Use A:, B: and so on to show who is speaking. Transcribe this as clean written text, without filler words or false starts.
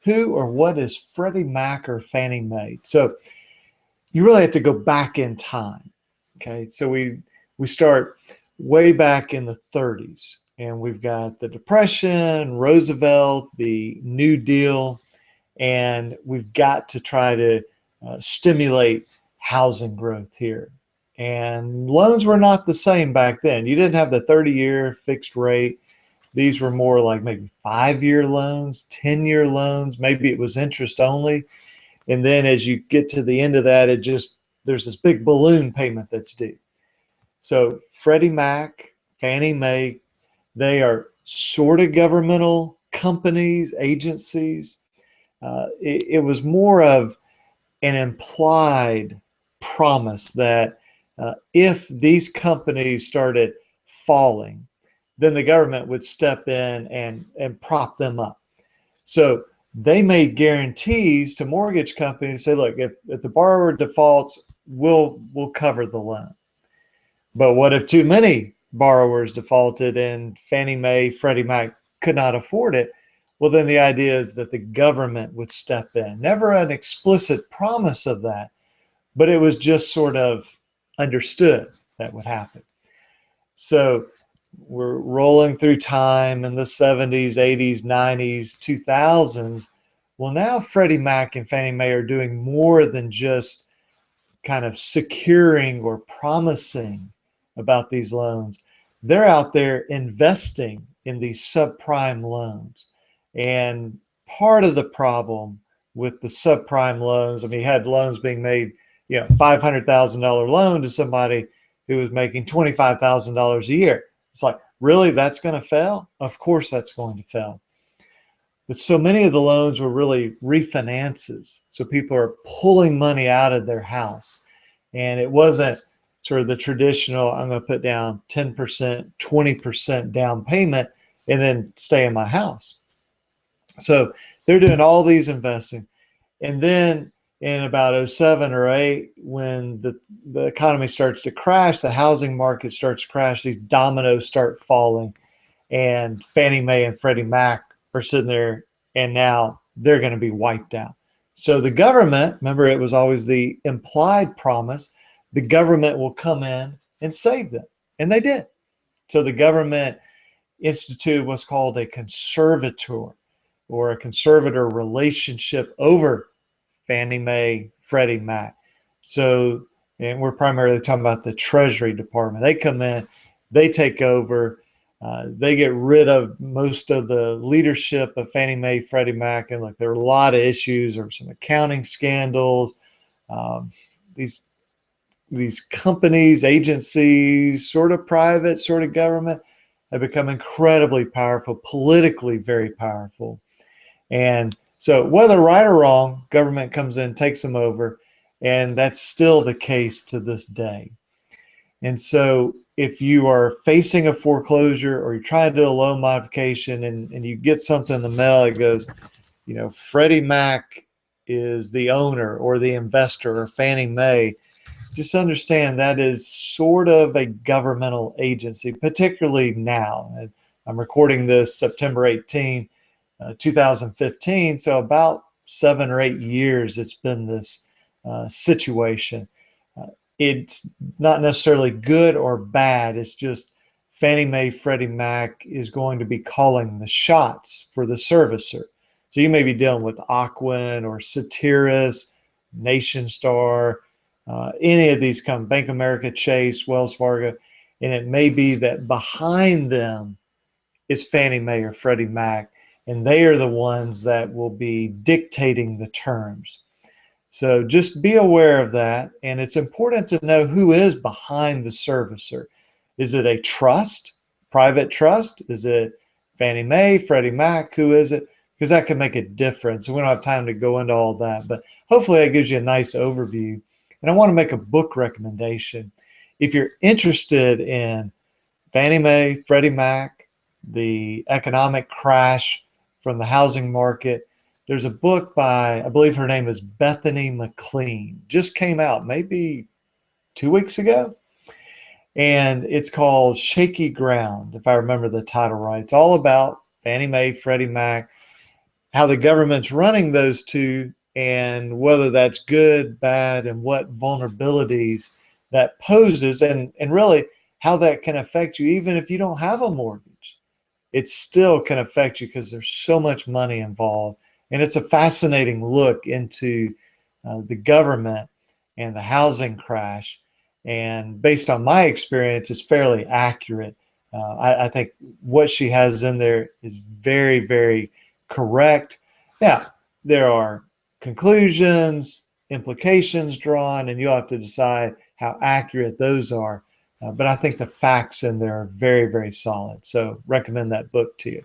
A: who or what is Freddie Mac or Fannie Mae? So you really have to go back in time. Okay, so we start way back in the 30s, and we've got the Depression, Roosevelt, the New Deal, and we've got to try to stimulate housing growth here. And loans were not the same back then. You didn't have the 30-year fixed rate. These were more like maybe 5-year loans, 10-year loans. Maybe it was interest only. And then as you get to the end of that, there's this big balloon payment that's due. So Freddie Mac, Fannie Mae, they are sort of governmental companies, agencies. It was more of an implied promise that if these companies started falling, then the government would step in and prop them up. So they made guarantees to mortgage companies, say, look, if the borrower defaults, we'll cover the loan. But what if too many borrowers defaulted and Fannie Mae, Freddie Mac could not afford it? Well, then the idea is that the government would step in. Never an explicit promise of that, but it was just sort of understood that would happen. So we're rolling through time in the 70s, 80s, 90s, 2000s. Well, now Freddie Mac and Fannie Mae are doing more than just kind of securing or promising about these loans. They're out there investing in these subprime loans. And part of the problem with the subprime loans, I mean, you had loans being made, $500,000 loan to somebody who was making $25,000 a year. It's like, really, that's going to fail? Of course that's going to fail. But so many of the loans were really refinances. So people are pulling money out of their house. And it wasn't sort of the traditional, I'm going to put down 10%, 20% down payment and then stay in my house. So they're doing all these investing. And then in about 07 or 08, when the economy starts to crash, the housing market starts to crash, these dominoes start falling, and Fannie Mae and Freddie Mac are sitting there, and now they're going to be wiped out. So the government, remember, it was always the implied promise, the government will come in and save them. And they did. So the government instituted what's called a conservator or a conservator relationship over Fannie Mae, Freddie Mac. So, and we're primarily talking about the Treasury Department. They come in, they take over, they get rid of most of the leadership of Fannie Mae, Freddie Mac. And look, there were a lot of issues. There were some accounting scandals. These companies, agencies, sort of private, sort of government, have become incredibly powerful, politically very powerful. And so whether right or wrong, government comes in, takes them over, and that's still the case to this day. And so if you are facing a foreclosure or you're trying to do a loan modification and you get something in the mail, it goes, Freddie Mac is the owner or the investor or Fannie Mae, just understand that is sort of a governmental agency, particularly now. And I'm recording this September 18, 2015. So about 7 or 8 years it's been this situation. It's not necessarily good or bad. It's just Fannie Mae, Freddie Mac is going to be calling the shots for the servicer. So you may be dealing with Ocwen or Cetiris, Nation Star, any of these come, Bank of America, Chase, Wells Fargo, and it may be that behind them is Fannie Mae or Freddie Mac, and they are the ones that will be dictating the terms. So just be aware of that, and it's important to know who is behind the servicer. Is it a trust, private trust? Is it Fannie Mae, Freddie Mac? Who is it? Because that can make a difference. We don't have time to go into all that, but hopefully that gives you a nice overview. And I want to make a book recommendation. If you're interested in Fannie Mae, Freddie Mac, the economic crash from the housing market, there's a book by, I believe her name is Bethany McLean, just came out maybe 2 weeks ago. And it's called Shaky Ground, if I remember the title right. It's all about Fannie Mae, Freddie Mac. how the government's running those two and whether that's good, bad, and what vulnerabilities that poses, and really how that can affect you even if you don't have a mortgage. It still can affect you because there's so much money involved. And it's a fascinating look into the government and the housing crash. And based on my experience, it's fairly accurate. I think what she has in there is very, very correct. Now, there are conclusions, implications drawn, and you'll have to decide how accurate those are. But I think the facts in there are very, very solid. So recommend that book to you.